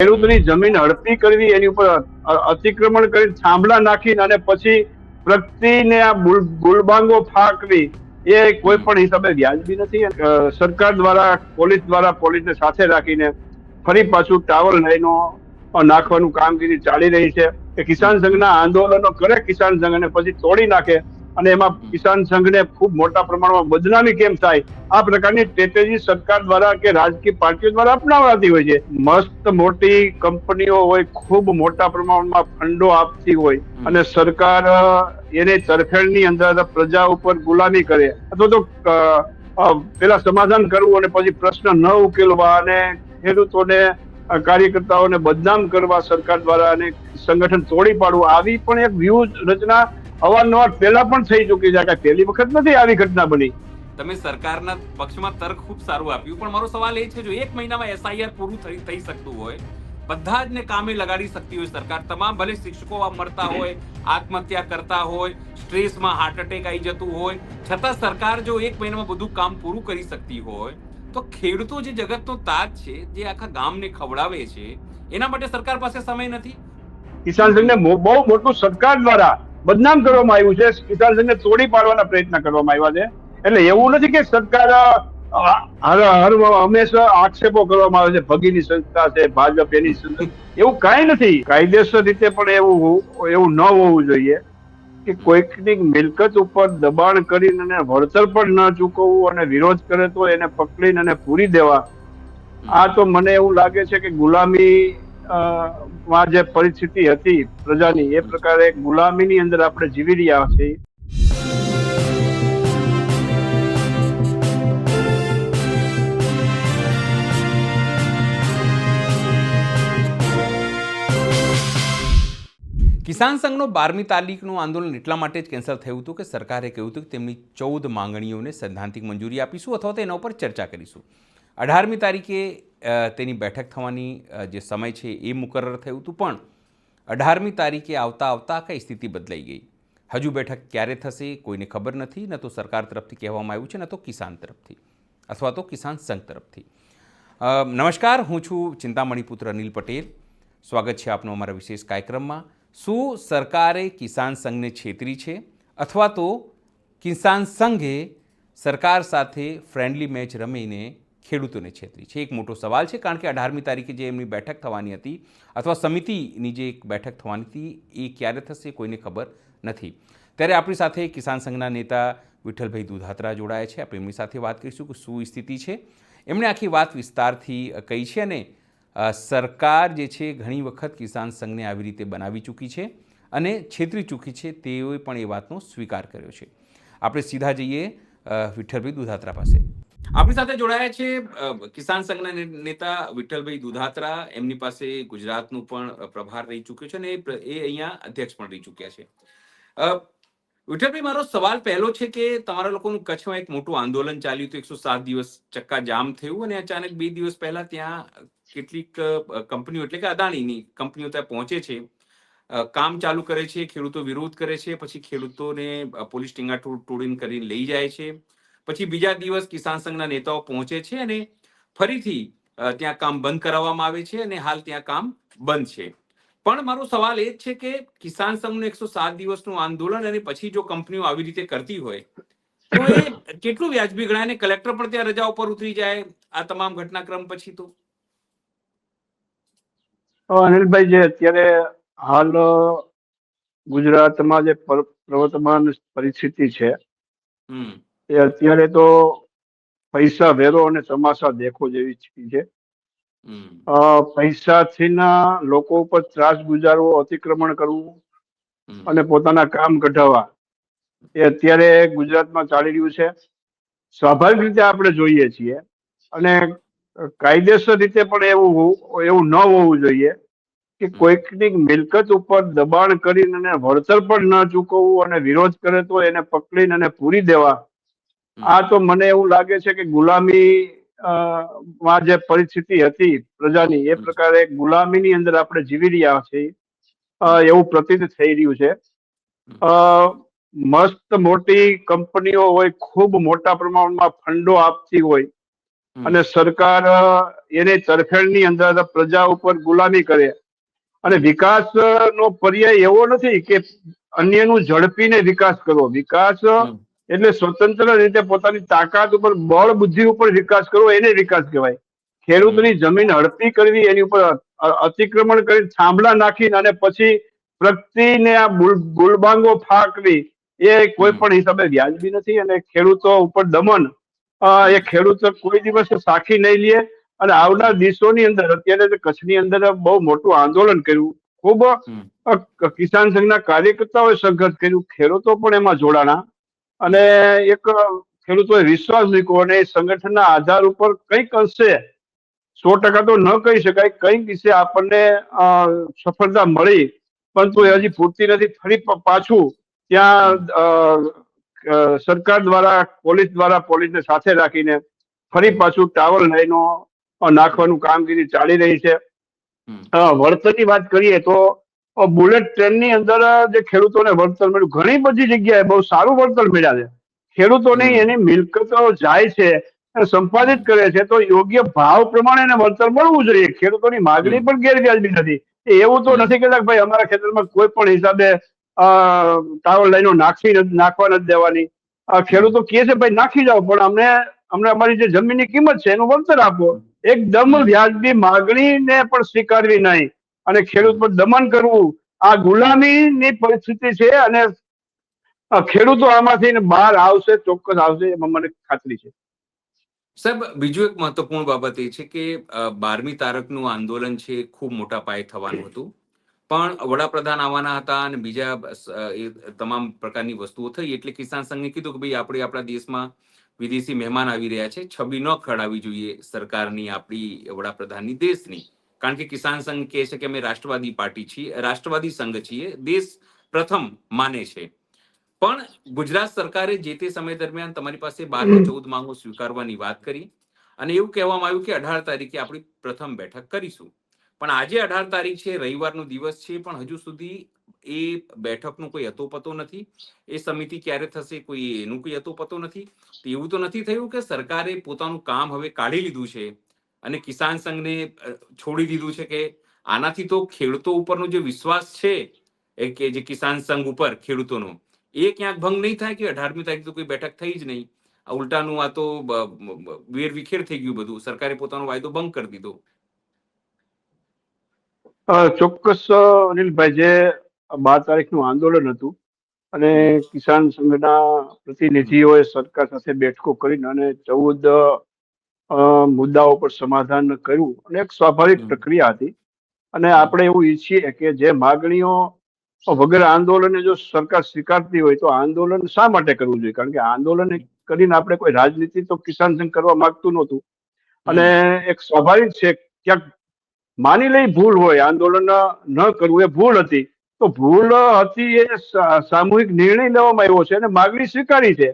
ખેડૂતની જમીન હડપી કરવી, એની ઉપર અતિક્રમણ કરી થાંભલા નાખીને અને પછી પ્રગતિને આ ગુલબાંગો ફાંકવી એ કોઈ પણ હિસાબે વ્યાજબી નથી. સરકાર દ્વારા પોલીસને સાથે રાખીને ફરી પાછું ટાવર લાઈનો નાખવાનું કામગીરી ચાલી રહી છે. કે કિસાન સંઘના આંદોલનો કરે કિસાન સંઘ અને પછી તોડી નાખે, અને એમાં કિસાન સંઘને ખૂબ મોટા પ્રમાણમાં બદનામી કેમ થાય, આ પ્રકારની સ્ટ્રેટેજી સરકાર દ્વારા કે રાજકીય પાર્ટીઓ દ્વારા અપનાવાતી હોય છે. મસ્ત મોટી કંપનીઓ હોય, ખૂબ મોટા પ્રમાણમાં ફંડો આપતી હોય, અને સરકાર એને તરફેણની અંદર પ્રજા ઉપર ગુલામી કરે, અથવા તો પેલા સમાધાન કરવું અને પછી પ્રશ્ન ન ઉકેલવા અને ખેડૂતોને કાર્યકર્તાઓને બદનામ કરવા સરકાર દ્વારા અને સંગઠન તોડી પાડવું, આવી પણ એક વ્યૂહ રચના અવારનવાર પહેલા પણ થઈ ચૂકી છે. પહેલી વખત નથી આવી ઘટના બની. તમે સરકારના પક્ષમાં તર્ક ખૂબ સારું આપ્યું, પણ મારો સવાલ એ છે, જો 1 મહિનામાં SIR પૂરું થઈ શકતું હોય, બધા જ ને કામે લગાડી શકતી હોય સરકાર, તમામ ભલે શિક્ષકો મળતા હોય, આત્મહત્યા કરતા હોય, સ્ટ્રેસમાં હાર્ટ એટેક આવી જતું હોય, છતાં સરકાર જો 1 મહિનામાં બધું કામ પૂરું કરી શકતી હોય, તો ખેડૂતો જે જગતનો તાજ છે, જે આખા ગામને ખવડાવે છે, એના માટે સરકાર પાસે સમય નથી. કિસાન સંઘને બહુ મોટું સરકાર દ્વારા બદનામ કરવામાં આવ્યું છે. કિસાન સંઘને તોડી પાડવાના પ્રયત્ન કરવામાં આવ્યા છે. એટલે એવું નથી કે સરકાર હંમેશા આક્ષેપો કરવામાં આવે છે, ભગીની સંસ્થા છે, ભાજપ એની સંસ્થા, એવું કાંઈ નથી. કાયદેસર રીતે પણ એવું ન હોવું જોઈએ કે કોઈકની મિલકત ઉપર દબાણ કરીને અને વળતર પણ ન ચૂકવવું અને વિરોધ કરે તો એને પકડીને અને પૂરી દેવા. આ તો મને એવું લાગે છે કે ગુલામી માં જે પરિસ્થિતિ હતી પ્રજાની, એ પ્રકારે ગુલામીની અંદર આપણે જીવી રહ્યા છીએ. કિસાન સંઘનો 12મી તારીખનું આંદોલન એટલા માટે જ કેન્સલ થયું હતું કે સરકારે કહ્યું હતું કે તેમની 14 માંગણીઓને સૈદ્ધાંતિક મંજૂરી આપીશું અથવા તો એના ઉપર ચર્ચા કરીશું. 18મી તારીખે તેની બેઠક થવાની જે સમય છે એ મુકરર થયું હતું, પણ 18મી તારીખે આવતા કઈ સ્થિતિ બદલાઈ ગઈ. હજુ બેઠક ક્યારે થશે કોઈને ખબર નથી, ન તો સરકાર તરફથી કહેવામાં આવ્યું છે, ન તો કિસાન તરફથી અથવા તો કિસાન સંઘ તરફથી. નમસ્કાર, હું છું ચિંતામણી પુત્ર અનિલ પટેલ. સ્વાગત છે આપનું અમારા વિશેષ કાર્યક્રમમાં. શું સરકારે કિસાન સંઘને છેતરી છે, અથવા તો કિસાન સંઘે સરકાર સાથે ફ્રેન્ડલી મેચ રમીને ખેડૂતોને છેતરી છે? એક મોટો સવાલ છે, કારણ કે 18મી તારીખે જે એમની બેઠક થવાની હતી અથવા સમિતિની જે એક બેઠક થવાની હતી એ ક્યારે થશે કોઈને ખબર નથી. ત્યારે આપણી સાથે કિસાન સંઘના નેતા વિઠ્ઠલભાઈ દુધાત્રા જોડાયા છે. આપણે એમની સાથે વાત કરીશું કે શું સ્થિતિ છે. એમણે આખી વાત વિસ્તારથી કહી છે, અને સરકાર જે છે ઘણી વખત કિસાન સંઘને આવી રીતે બનાવી ચૂકી છે અને છેતરી ચૂકી છે, તેઓએ પણ એ વાતનો સ્વીકાર કર્યો છે. આપણે સીધા જઈએ વિઠ્ઠલભાઈ દુધાત્રા પાસે. આપણી સાથે જોડાયા છે કિસાન સંઘના નેતા વિઠ્ઠલભાઈ દુધાત્રા. એમની પાસે ગુજરાતનું પણ પ્રભાર રહી ચૂક્યો છે અને એ અહીંયા અધ્યક્ષ પણ રહી ચૂક્યા છે. વિઠ્ઠલભાઈ, મારો સવાલ પહેલો છે કે તમારા લોકોનું કચ્છમાં એક મોટું આંદોલન ચાલ્યું હતું, 107 દિવસ ચક્કા જામ થયું, અને અચાનક 2 દિવસ પહેલા ત્યાં કેટલીક કંપનીઓ, એટલે કે અદાણીની કંપનીઓ ત્યાં પહોંચે છે, કામ ચાલુ કરે છે, ખેડૂતો વિરોધ કરે છે, પછી ખેડૂતોને પોલીસ ટીંગા ટોળીને કરીને લઈ જાય છે. પછી બીજા દિવસ કિસાન સંઘના નેતાઓ પહોંચે છે અને ફરીથી ત્યાં કામ બંધ કરાવવામાં આવે છે, અને હાલ ત્યાં કામ બંધ છે. પણ મારો સવાલ એ જ છે કે કિસાન સંઘનું 107 દિવસનું આંદોલન અને પછી જો કંપનીઓ આવી રીતે કરતી હોય તો એ કેટલું વ્યાજબી ગણાય, અને કલેક્ટર પણ ત્યાં રજા ઉપર ઉતરી જાય આ તમામ ઘટનાક્રમ પછી? તો અનિલભાઈ, જે અત્યારે હાલ ગુજરાતમાં જે પ્રવર્તમાન પરિસ્થિતિ છે એ અત્યારે તો પૈસા વેરો અને તમાશા દેખો જેવી છે. પૈસાથી ના લોકો ઉપર ત્રાસ ગુજારવો, અતિક્રમણ કરવું અને પોતાના કામ કઢાવવા, એ અત્યારે ગુજરાતમાં ચાલી રહ્યું છે. સ્વાભાવિક રીતે આપણે જોઈએ છીએ, અને કાયદેસર રીતે પણ એવું ન હોવું જોઈએ કે કોઈકની મિલકત ઉપર દબાણ કરીને અને વળતર પણ ન ચૂકવવું અને વિરોધ કરે તો એને પકડીને અને પૂરી દેવા. આ તો મને એવું લાગે છે કે ગુલામી માં જે પરિસ્થિતિ હતી પ્રજાની, એ પ્રકારે ગુલામીની અંદર આપણે જીવી રહ્યા છીએ એવું પ્રતીત થઈ રહ્યું છે. મસ્ત મોટી કંપનીઓ હોય, ખૂબ મોટા પ્રમાણમાં ફંડો આપતી હોય, અને સરકાર એને તરફેણની અંદર પ્રજા ઉપર ગુલામી કરે. અને વિકાસ નો પર્યાય એવો નથી કે અન્યનું ઝડપીને વિકાસ કરવો. વિકાસ એટલે સ્વતંત્ર રીતે પોતાની તાકાત ઉપર, બળ બુદ્ધિ ઉપર વિકાસ કરવો, એને વિકાસ કહેવાય. ખેડૂતની જમીન હડપી કરવી, એની ઉપર અતિક્રમણ કરી થાંભલા નાખીને અને પછી પ્રગતિને આ ગુલબાંગો ફાંકવી, એ કોઈ પણ હિસાબે વ્યાજબી નથી. અને ખેડૂતો ઉપર દમન એ ખેડૂત કોઈ દિવસ સાખી નહીં લે. અને આવનાર દિવસોની અંદર અત્યારે કચ્છની અંદર બહુ મોટું આંદોલન કર્યું, ખૂબ કિસાન સંઘના કાર્યકર્તાઓએ સંઘર્ષ કર્યું, ખેડૂતો પણ એમાં જોડાણા. અને એક ખેડૂતોએ વિશ્વાસ મૂક્યો અને સંગઠનના આધાર ઉપર કંઈક અંશે, 100% તો ન કહી શકાય, કંઈક વિશે આપણને સફળતા મળી, પરંતુ એ હજી પૂરતી નથી. ફરી પાછું ત્યાં સરકાર દ્વારા, પોલીસને સાથે રાખીને ફરી પાછું ટાવર લાઈનો નાખવાનું કામગીરી ચાલી રહી છે. વળતરની વાત કરીએ તો બુલેટ ટ્રેનની અંદર જે ખેડૂતોને વળતર મળ્યું, ઘણી બધી જગ્યાએ બહુ સારું વળતર મળ્યા છે. ખેડૂતોની એની મિલકતો જાય છે, સંપાદિત કરે છે, તો યોગ્ય ભાવ પ્રમાણે એને વળતર મળવું જોઈએ. ખેડૂતોની માગણી પણ ગેરવ્યાજબી નથી. એવું તો નથી કહેતા કે ભાઈ અમારા ખેતરમાં કોઈ પણ હિસાબે ટાવર લાઈનો નાખવા નથી દેવાની. ખેડૂતો કહે છે ભાઈ નાખી જાઓ, પણ અમને અમારી જે જમીનની કિંમત છે એનું વળતર આપો. એકદમ વ્યાજબી માગણીને પણ સ્વીકારવી નહીં અને ખેડૂત પર દમન કરવું, આ ગુલામીની પરિસ્થિતિ છે. અને ખેડૂતો આમાંથી બહાર આવશે, ચોક્કસ આવશે, એમાં મને ખાતરી છે. સાહેબ, બીજું એક મહત્વપૂર્ણ બાબત એ છે કે 12મી તારીખનું આંદોલન છે ખૂબ મોટા પાયે થવાનું હતું, પણ વડાપ્રધાન આવવાના હતા અને બીજા તમામ પ્રકારની વસ્તુઓ થઈ, એટલે કિસાન સંઘે કીધું કે ભાઈ આપણે આપણા દેશમાં વિદેશી મહેમાન આવી રહ્યા છે, છબી ન ખરાબવી જોઈએ સરકારની, આપણી વડાપ્રધાનની, દેશની. કારણ કે કિસાન સંઘ કહે છે કે અમે રાષ્ટ્રવાદી પાર્ટી છીએ, રાષ્ટ્રવાદી સંઘ છીએ, દેશ પ્રથમ માને છે. પણ ગુજરાત સરકારે જે તે સમય દરમિયાન તમારી પાસે 12 કે 14 માંગો સ્વીકારવાની વાત કરી અને એવું કહેવામાં આવ્યું કે 18 તારીખે આપણી પ્રથમ બેઠક કરીશું. પણ આજે 18 તારીખ છે, રવિવારનો દિવસ છે, પણ હજુ સુધી એ બેઠકનો કોઈ અતોપતો નથી. એ સમિતિ ક્યારે થશે, કોઈ એનું કોઈ અતોપતો નથી. એવું તો નથી થયું કે સરકારે પોતાનું કામ હવે કાઢી લીધું છે અને કિસાન સંઘને છોડી દીધું છે કે આનાથી તો ખેડૂતો ઉપરનો જે વિશ્વાસ છે કે જે કિસાન સંઘ ઉપર ખેડૂતોનો, એ ક્યાંક ભંગ નહીં થાય કે 18મી તારીખ તો કોઈ બેઠક થઈ જ નહીં, ઉલટાનું આ તો વેરવિખેર થઈ ગયું બધું, સરકારે પોતાનો વાયદો ભંગ કરી દીધો. ચોક્કસ અનિલભાઈ, જે 12 તારીખનું આંદોલન હતું અને કિસાન સંઘના પ્રતિનિધિઓએ સરકાર સાથે બેઠકો કરીને અને 14 મુદ્દાઓ પર સમાધાન કર્યું અને એક સ્વાભાવિક પ્રક્રિયા હતી. અને આપણે એવું ઈચ્છીએ કે જે માગણીઓ વગર આંદોલને જો સરકાર સ્વીકારતી હોય તો આંદોલન શા માટે કરવું જોઈએ? કારણ કે આંદોલન કરીને આપણે કોઈ રાજનીતિ તો કિસાન સંઘ કરવા માંગતું નહોતું. અને એક સ્વાભાવિક છે, ક્યાંક માની લઈ ભૂલ હોય, આંદોલન ન કરવું એ ભૂલ હતી, તો ભૂલ હતી એ સામૂહિક નિર્ણય લેવામાં આવ્યો છે અને માગણી સ્વીકારી છે.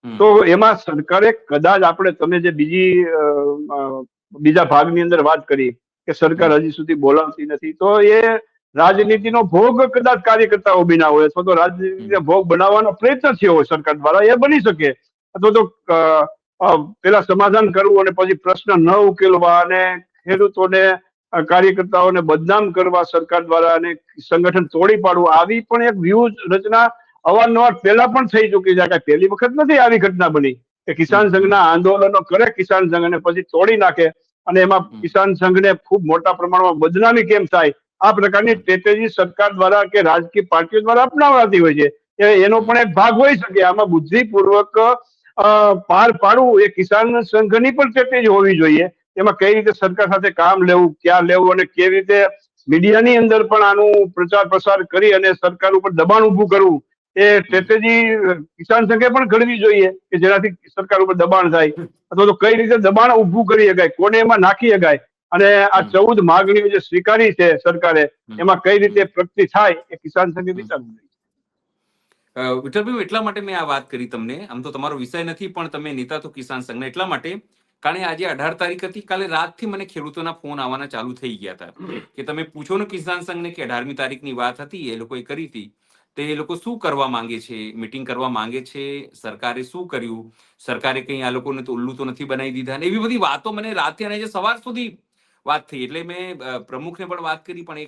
તો એમાં સરકારે કદાચ તમે જે બીજા ભાગની અંદર વાત કરી કે સરકાર હજી સુધી બોલાવતી નથી, તો એ રાજનીતિનો ભોગ કદાચ કાર્યકર્તાઓ બન્યા હોય અથવા તો રાજનીતિનો ભોગ બનાવવાનો પ્રયત્ન થયો હોય સરકાર દ્વારા, એ બની શકે. અથવા તો પેલા સમાધાન કરવું અને પછી પ્રશ્ન ન ઉકેલવા અને ખેડૂતોને, કાર્યકર્તાઓને બદનામ કરવા સરકાર દ્વારા અને સંગઠન તોડી પાડવું, આવી પણ એક વ્યૂહ રચના અવારનવાર પહેલા પણ થઈ ચૂકી છે. કે પહેલી વખત નથી આવી ઘટના બની કે કિસાન સંઘના આંદોલનો કરે કિસાન સંઘ અને પછી તોડી નાખે અને એમાં કિસાન સંઘને ખૂબ મોટા પ્રમાણમાં બદનામી કેમ થાય, આ પ્રકારની સ્ટ્રેટેજી સરકાર દ્વારા કે રાજકીય પાર્ટીઓ દ્વારા અપનાવાતી હોય છે. એનો પણ એક ભાગ હોઈ શકે. આમાં બુદ્ધિપૂર્વક પાર પાડવું એ કિસાન સંઘની પણ સ્ટ્રેટેજી હોવી જોઈએ. એમાં કઈ રીતે સરકાર સાથે કામ લેવું, ક્યાં લેવું અને કેવી રીતે મીડિયાની અંદર પણ આનું પ્રચાર પ્રસાર કરી અને સરકાર ઉપર દબાણ ઉભું કરવું, એ સ્ટ્રેટેજી કિસાન સંઘે પણ ઘડવી જોઈએ કે જેનાથી સરકાર ઉપર દબાણ થાય, અથવા તો કઈ રીતે દબાણ ઉભું કરી શકાય, કોને એમાં નાખી શકાય અને આ 14 માગણીઓ જે સ્વીકારી છે સરકારે, એમાં કઈ રીતે પ્રગતિ થાય એ કિસાન સંઘે વિચારવું જોઈએ. વિઠ્ઠલભાઈ, એટલા માટે મેં આ વાત કરી તમને. આમ તો તમારો વિષય નથી, પણ તમે નેતા તો કિસાન સંઘના, એટલા માટે કારણ આજે 18 તારીખ હતી, કાલે રાતથી મને ખેડૂતોના ફોન આવવાના ચાલુ થઈ ગયા હતા કે તમે પૂછો ને કિસાન સંઘને કે 18મી તારીખની વાત હતી એ લોકોએ કરી હતી, તો એ લોકો શું કરવા માંગે છે, મીટિંગ કરવા માંગે છે, સરકારે શું કર્યું, સરકારે કંઈ આ લોકોને તો ઉલ્લુ તો નથી બનાવી દીધા, ને એવી બધી વાતો મને રાતે અને સવાર સુધી વાત થઈ. એટલે મેં પ્રમુખને પણ વાત કરી, પણ એ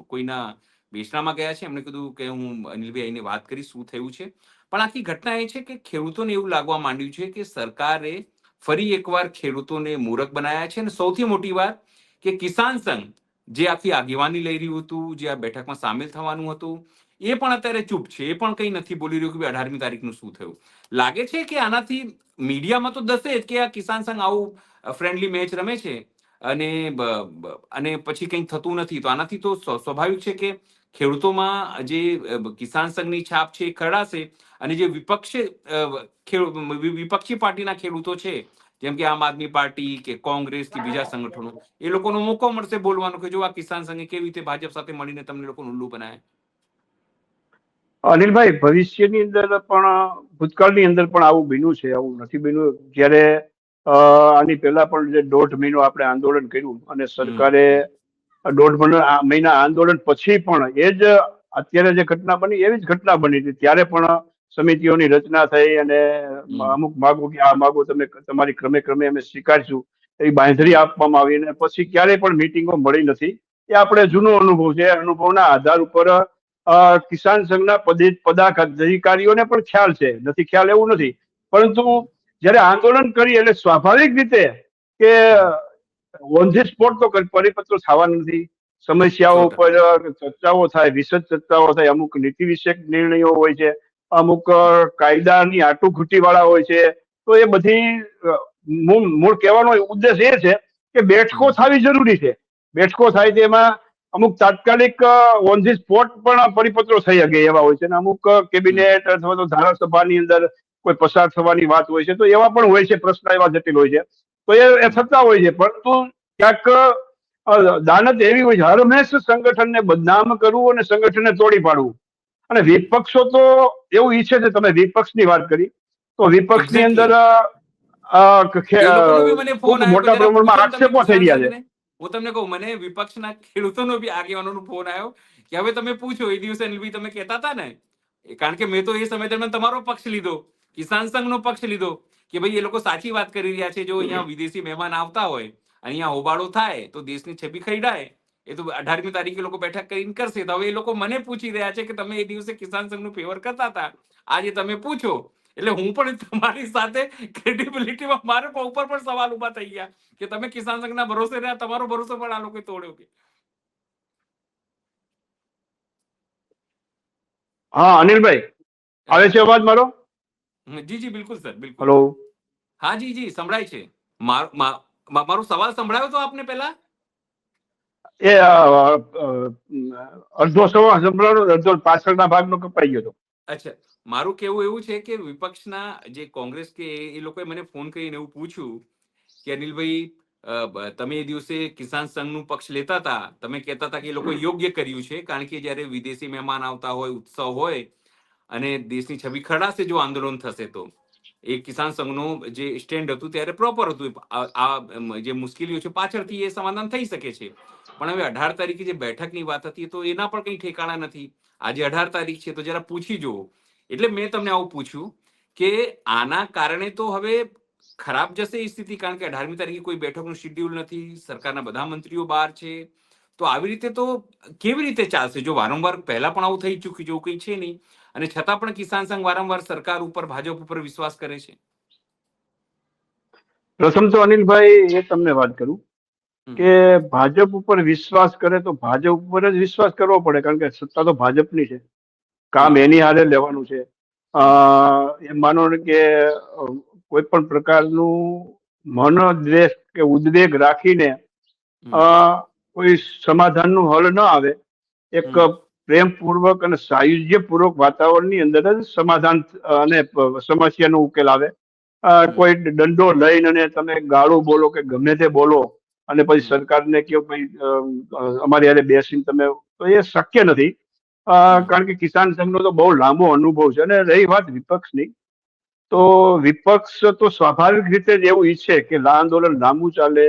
કોઈના બેસણામાં ગયા છે. એમણે કીધું કે હું અનિલભાઈ આવીને વાત કરી શું થયું છે. પણ આખી ઘટના એ છે કે ખેડૂતોને એવું લાગવા માંડ્યું છે કે સરકારે ફરી એકવાર ખેડૂતોને મૂરખ બનાવ્યા છે. અને સૌથી મોટી વાત કે કિસાન સંઘ જે આખી આગેવાની લઈ રહ્યું હતું, જે આ બેઠકમાં સામેલ થવાનું હતું, એ પણ અત્યારે ચૂપ છે. એ પણ કંઈ નથી બોલી રહ્યું કે 18મી તારીખનું શું થયું. લાગે છે કે આનાથી મીડિયામાં તો દસે જ કે આ કિસાન સંઘ આવું ફ્રેન્ડલી મેચ રમે છે અને પછી કંઈ થતું નથી. તો આનાથી તો સ્વાભાવિક છે કે ખેડૂતોમાં જે કિસાન સંઘની છાપ છે એ ખરડાશે, અને જે વિપક્ષી પાર્ટીના ખેડૂતો છે, જેમ કે આમ આદમી પાર્ટી કે કોંગ્રેસ કે બીજા સંગઠનો, એ લોકોનો મોકો મળશે બોલવાનો કે જો આ કિસાન સંઘે કેવી રીતે ભાજપ સાથે મળીને તમને લોકોનું ઉલ્લુ બનાવે. અનિલભાઈ, ભવિષ્યની અંદર પણ, ભૂતકાળની અંદર પણ આવું બન્યું છે, આવું નથી બન્યું. જ્યારે આની પહેલા પણ જે 1.5 મહિનો આપણે આંદોલન કર્યું અને સરકારે 1.5 મહિના આંદોલન પછી પણ એ જ અત્યારે જે ઘટના બની એવી જ ઘટના બની હતી. ત્યારે પણ સમિતિઓની રચના થઈ અને અમુક માગો કે આ માગો તમે તમારી ક્રમે ક્રમે અમે સ્વીકારશું એવી બાંયધરી આપવામાં આવી, અને પછી ક્યારેય પણ મિટિંગો મળી નથી. એ આપણે જૂનો અનુભવ છે. અનુભવના આધાર ઉપર કિસાન સંઘના પદાધિકારીઓને પણ ખ્યાલ છે, નથી ખ્યાલ એવું નથી, પરંતુ જયારે આંદોલન કરી એટલે સ્વાભાવિક રીતે કે ઓન ધી સ્પોટ તો પરિપત્રો થવાના નથી. સમસ્યાઓ પર ચર્ચાઓ થાય, વિશદ ચર્ચાઓ થાય, અમુક નીતિ વિષયક નિર્ણયો હોય છે, અમુક કાયદાની આટુઘૂટી વાળા હોય છે. તો એ બધી મૂળ કહેવાનો ઉદ્દેશ એ છે કે બેઠકો થવી જરૂરી છે. બેઠકો થાય તેમાં અમુક તાત્કાલિક ઓન ધી સ્પોટ પણ પરિપત્રો થઈ શકે એવા હોય છે, અને અમુક કેબિનેટ અથવા તો ધારાસભાની અંદર કોઈ પસાર થવાની વાત હોય છે, તો એવા પણ હોય છે, પ્રશ્ન એવા જટિલ હોય છે, તો એ થતા હોય છે. પરંતુ ક્યાંક દાનત એવી હોય છે, હરમેશ સંગઠનને બદનામ કરવું અને સંગઠનને તોડી પાડવું. અને વિપક્ષો તો એવું ઈચ્છે છે. તમે વિપક્ષની વાત કરી, તો વિપક્ષની અંદર એ લોકોનો બી મને ફોન ખૂબ આવ્યો કે મોટા જરા પૂછો પ્રમાણમાં ને તમે આક્ષેપો થઈ કિસાન રહ્યા છે. સંઘને. હું તમને કહું, મને વિપક્ષના ખેડૂતોનો બી આગેવાનોનો ફોન આવ્યો કે હવે તમે પૂછો. એ દિવસે અનિલભાઈ તમે કહેતા હતા ને, કારણ કે મેં તો એ સમય દરમિયાન તમારો પક્ષ લીધો, કિસાન સંઘનો પક્ષ લીધો કે ભાઈ એ લોકો સાચી વાત કરી રહ્યા છે. જો અહીંયા વિદેશી મહેમાન આવતા હોય, અહીંયા હોબાળો થાય તો દેશની છબી ખરડાય. એ તો 18મી તારીખે લોકો બેઠક કરીને કરશે. તો હવે એ લોકો મને પૂછી રહ્યા છે કે તમે એ દિવસે કિસાન સંઘનું ફેવર કરતા હતા, આજે તમે પૂછો. એટલે હું પણ તમારી સાથે ક્રેડિબિલિટીમાં મારે ઉપર પણ સવાલ ઉભા થઈ ગયા કે તમે કિસાન સંઘના ભરોસે રહ્યા, તમારો ભરોસો પણ આ લોકોએ તોડ્યો કે. હા અનિલભાઈ, આવે છે અવાજ મારો? જી જી બિલકુલ સર, બિલકુલ. હલો. હા જી જી સંભળાય છે. મારો સવાલ સંભળાયો તો આપને પહેલા? એ અડધો સવા સંભળાનો, અડધો પાછળના ભાગનો કપાઈ ગયો હતો. અચ્છા, મારું કેવું એવું છે કે વિપક્ષના જે કોંગ્રેસ કે એ લોકોએ મને ફોન કરીને એવું પૂછ્યું કે અનિલભાઈ તમે એ દિવસે કિસાન સંઘનું પક્ષ લેતા હતા, તમે કહેતા હતા કે એ લોકોએ યોગ્ય કર્યું છે, કારણ કે જ્યારે વિદેશી મહેમાન આવતા હોય, ઉત્સવ હોય અને દેશની છબી ખરડાશે જો આંદોલન થશે તો. એ કિસાન સંઘનું જે સ્ટેન્ડ હતું ત્યારે પ્રોપર હતું. આ જે મુશ્કેલીઓ છે પાછળથી એ સમાધાન થઈ શકે છે. પણ હવે 18 તારીખે જે બેઠકની વાત હતી તો એના પણ કંઈ ઠેકાણા નથી. આજે 18 તારીખ છે તો જરા પૂછી જુઓ. એટલે મેં તમને આવું પૂછ્યું કે આના કારણે તો હવે ખરાબ જશે એ સ્થિતિ, કારણ કે 18મી તારીખે કોઈ બેઠકનું શેડ્યુલ નથી, સરકારના બધા મંત્રીઓ બહાર છે. તો આવી રીતે તો કેવી રીતે ચાલશે? જો વારંવાર પહેલા પણ આવું થઈ ચૂક્યું, જેવું કંઈ છે નહીં, અને છતાં પણ કિસાન સંઘ વારંવાર સરકાર ઉપર, ભાજપ ઉપર વિશ્વાસ કરે છે. પ્રથમ તો અનિલભાઈ એ તમને વાત કરું કે ભાજપ ઉપર વિશ્વાસ કરે તો ભાજપ ઉપર જ વિશ્વાસ કરવો પડે, કારણ કે સત્તા તો ભાજપની છે, કામ એની હારે લેવાનું છે. એમ માનો કે કોઈ પણ પ્રકારનું મનોદ્વેષ કે ઉદ્વેગ રાખીને કોઈ સમાધાનનું હલ ન આવે. એક પ્રેમપૂર્વક અને સાયુજ્યપૂર્વક વાતાવરણની અંદર જ સમાધાન અને સમસ્યાનો ઉકેલ આવે. કોઈ દંડો લઈને અને તમે ગાળો બોલો કે ગમે તે બોલો અને પછી સરકારને કહો ભાઈ અમારી હારે બેસીને તમે, તો એ શક્ય નથી. કારણ કે કિસાન સંઘનો તો બહુ લાંબો અનુભવ છે. અને રહી વાત વિપક્ષની, તો વિપક્ષ તો સ્વાભાવિક રીતે જ એવું ઈચ્છે કે આંદોલન લાંબુ ચાલે,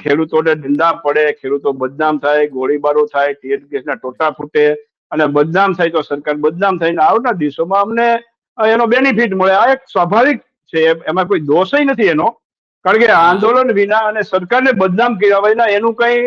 ખેડૂતોને દંડા પડે, ખેડૂતો બદનામ થાય, ગોળીબારો થાય, ટીયર ગેસના ટોટા ફૂટે, અને બદનામ થાય તો સરકાર બદનામ થઈને આવનાર દિવસોમાં અમને એનો બેનિફિટ મળે. આ એક સ્વાભાવિક છે, એમાં કોઈ દોષ નથી એનો. કારણ કે આંદોલન વિના અને સરકારને બદનામ કર્યા વિના એનું કઈ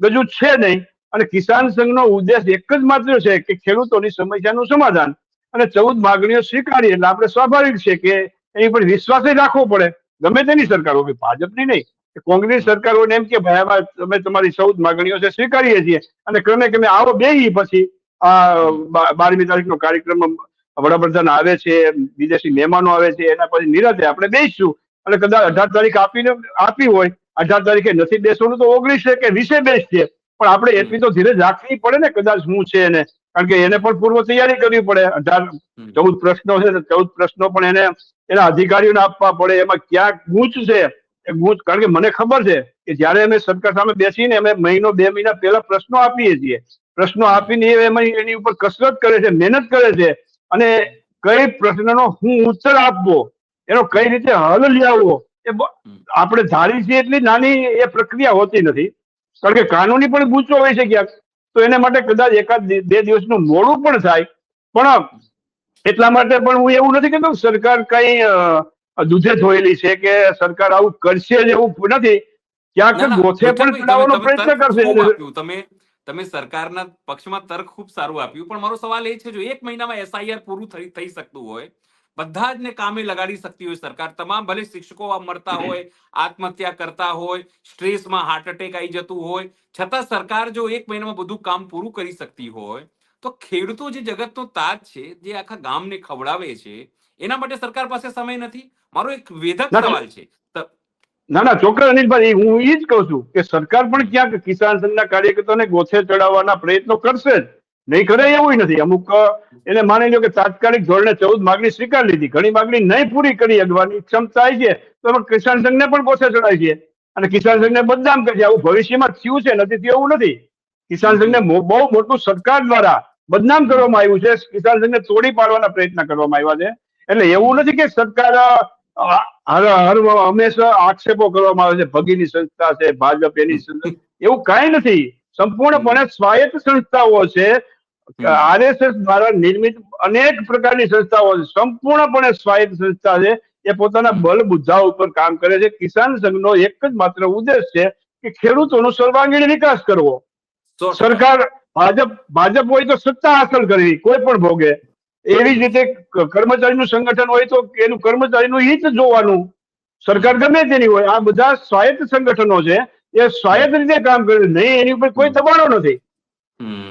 ગજું છે નહીં. અને કિસાન સંઘનો ઉદ્દેશ એક જ માત્ર છે કે ખેડૂતોની સમસ્યાનું સમાધાન અને 14 માગણીઓ સ્વીકારી. એટલે આપણે સ્વાભાવિક છે કે એની પર વિશ્વાસ રાખવો પડે, ગમે તેની સરકાર હોય, ભાજપની નહીં. કોંગ્રેસ સરકારોને એમ કે ભાઈ આમાં તમે તમારી 14 માગણીઓ છે સ્વીકારીએ છીએ અને ક્રમે ક્રમે આવો બેહી પછી આ 12મી તારીખનો કાર્યક્રમ વડાપ્રધાન આવે છે, વિદેશી મહેમાનો આવે છે, એના પછી નિરાતે આપણે બેસીશું અને કદાચ 18 તારીખ આપી હોય, 18 તારીખે નથી બેસવાનું તો 19 કે 20 બેસશે. પણ આપણે એટલી તો ધીરજ રાખવી પડે ને, કદાચ શું છે એને, કારણ કે એને પણ પૂર્વ તૈયારી કરવી પડે. 14 પ્રશ્નો છે, 14 પ્રશ્નો પણ એને એના અધિકારીઓને આપવા પડે. એમાં ક્યાંક ગૂંચ છે એ ગૂંચ, કારણ કે મને ખબર છે કે જયારે અમે સરકાર સામે બેસીને અમે મહિનો 2 મહિના પહેલા પ્રશ્નો આપીએ છીએ, પ્રશ્નો આપીને એની ઉપર કસરત કરે છે, મહેનત કરે છે અને કઈ પ્રશ્નનો હું ઉત્તર આપવો, એનો કઈ રીતે હલ લાવવો, એ આપણે ધારી છીએ એટલી નાની એ પ્રક્રિયા હોતી નથી. કારણ કે કાનૂની પણ ગૂંચો હોય છે ક્યાંક, તો એને માટે કદાચ 1-2 દિવસનું મોડું પણ થાય. પણ એટલા માટે પણ હું એવું નથી કહેતો સરકાર કઈ દૂધે ધોયેલી છે કે સરકાર આવું કરશે જ એવું નથી. ક્યાંક ગોથે પણ ચડાવવાનો પ્રયત્ન કરશે. તમે સરકારના પક્ષમાં તર્ક ખૂબ સારું આપ્યું, પણ મારો સવાલ એ છે, જો 1 મહિનામાં એસઆઈઆર પૂરું થઈ શકતું હોય, બધા જ ને કામે લગાડી શકતી હોય સરકાર, તમામ ભલે શિક્ષકો મરતા હોય, આત્મહત્યા કરતા હોય, સ્ટ્રેસમાં હાર્ટ એટેક આવી જતું હોય, છતાં સરકાર જો 1 મહિનામાં બધું કામ પૂરું કરી શકતી હોય, તો ખેડૂતો જે જગતનો તાજ છે, જે આખા ગામને ખવડાવે છે, એના માટે સરકાર પાસે સમય નથી. મારો એક વેધક સવાલ છે. ના ચોક્કસ અનિલભાઈ, હું એ જ કહું છું કે સરકાર પણ ક્યાંક કિસાન સંઘના કાર્યકર્તાઓને ગોથે ચડાવવાના પ્રયત્નો કરશે જ, નહીં કરે એવું નથી. અમુક એને માની લો કે તાત્કાલિક ધોરણે 14 માગણી સ્વીકાર લીધી, ઘણી માગણી નહીં પૂરી કરી શકવાની ક્ષમતા છે, તો એમાં કિસાન સંઘને પણ ગોથે ચડાય છે અને કિસાન સંઘને બદનામ કરે છે. આવું ભવિષ્યમાં થયું છે, નથી થયું એવું નથી. કિસાન સંઘને બહુ મોટું સરકાર દ્વારા બદનામ કરવામાં આવ્યું છે, કિસાન સંઘને તોડી પાડવાના પ્રયત્ન કરવામાં આવ્યા છે. એટલે એવું નથી કે સરકાર હંમેશા આક્ષેપો કરવામાં આવે છે, ભગીની સંસ્થા છે, ભાજપ એની સંસ્થા, એવું કઈ નથી. સંપૂર્ણપણે સ્વાયત્ત સંસ્થાઓ છે, આરએસએસ દ્વારા નિર્મિત અનેક પ્રકારની સંસ્થાઓ છે, સંપૂર્ણપણે સ્વાયત્ત સંસ્થા છે. એ પોતાના બળ બુદ્ધા ઉપર કામ કરે છે. કિસાન સંઘનો એક જ માત્ર ઉદ્દેશ છે કે ખેડૂતોનો સર્વાંગીણ વિકાસ કરવો. સરકાર ભાજપ હોય તો સત્તા હાંસલ કરવી કોઈ પણ ભોગે, એવી જ રીતે કર્મચારીનું સંગઠન હોય તો એનું કર્મચારીનું હિત જોવાનું. સરકાર ગમે તેની હોય, આ બધા સ્વાયત્ત સંગઠનો છે, એ સ્વાયત્ત રીતે કામ કરે, નહીં એની ઉપર કોઈ દબાણો નથી.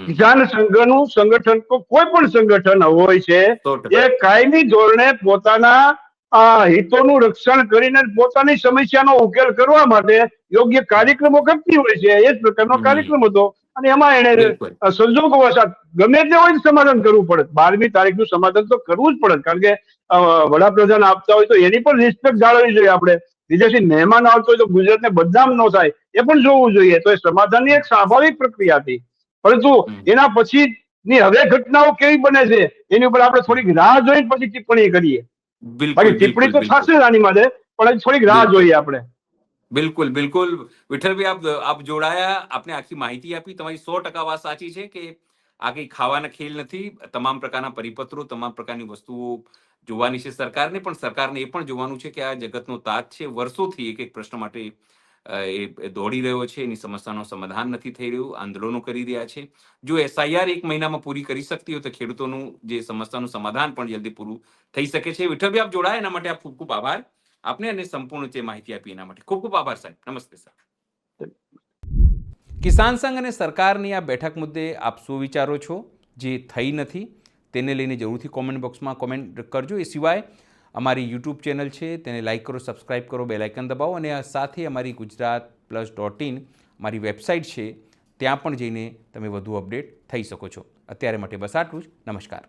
કિસાન સંઘનું સંગઠન તો કોઈ પણ સંગઠન હોય છે, એ કાયમી ધોરણે પોતાના હિતોનું રક્ષણ કરીને પોતાની સમસ્યાનો ઉકેલ કરવા માટે યોગ્ય કાર્યક્રમો કરતી હોય છે. એ જ પ્રકારનો કાર્યક્રમ હતો અને એમાં એને સંજોગવશાત ગમે તે હોય સમાધાન કરવું પડે. 12મી તારીખનું સમાધાન તો કરવું જ પડે, કારણ કે વડાપ્રધાન આપતા હોય તો એની પણ રિસ્પેક્ટ જાળવવી જોઈએ. આપણે વિદેશી મહેમાન આવતો હોય તો ગુજરાતને બદનામ ન થાય એ પણ જોવું જોઈએ. તો એ સમાધાનની એક સ્વાભાવિક પ્રક્રિયા હતી, પરંતુ એના પછીની હવે ઘટનાઓ કેવી બને છે એની ઉપર આપણે થોડીક રાહ જોઈને પછી ટિપ્પણી કરીએ. બાકી ટિપ્પણી તો થશે આની માટે, પણ થોડીક રાહ જોઈએ આપણે. બિલકુલ વિઠ્ઠલભાઈ, આપ જોડાયા, આપને આખી માહિતી આપી. તમારી 100% વાત સાચી છે કે આ કઈ ખાવાના ખેલ નથી. તમામ પ્રકારના પરિપત્રો, તમામ પ્રકારની વસ્તુઓ જોવાની છે સરકારને, પણ સરકારને એ પણ જોવાનું છે કે આ જગતનો તાજ છે, વર્ષોથી એક પ્રશ્ન માટે એ દોડી રહ્યો છે, એની સમસ્યાનો સમાધાન નથી થઈ રહ્યું, આંદોલનો કરી રહ્યા છે. જો એસઆઈઆર 1 મહિનામાં પૂરી કરી શકતી હોય તો ખેડૂતોનું જે સમસ્યાનું સમાધાન પણ જલ્દી પૂરું થઈ શકે છે. વિઠ્ઠલભાઈ, આપ જોડાયા એના માટે આપ ખૂબ ખૂબ આભાર. આપને અને સંપૂર્ણ જે માહિતી આપી એના માટે ખૂબ ખૂબ આભાર સાહેબ. નમસ્તે સર. કિસાન સંઘ અને સરકારની આ બેઠક મુદ્દે આપ શું વિચારો છો? જે થઈ નથી તેને લઈને જરૂરથી કોમેન્ટ બોક્સમાં કોમેન્ટ કરજો. એ સિવાય અમારી યુટ્યુબ ચેનલ છે, તેને લાઇક કરો, સબસ્ક્રાઇબ કરો, બેલ આઇકન દબાવો અને સાથે અમારી gujaratplus.in મારી વેબસાઇટ છે, ત્યાં પણ જઈને તમે વધુ અપડેટ થઈ શકો છો. અત્યારે માટે બસ આટલું જ. નમસ્કાર.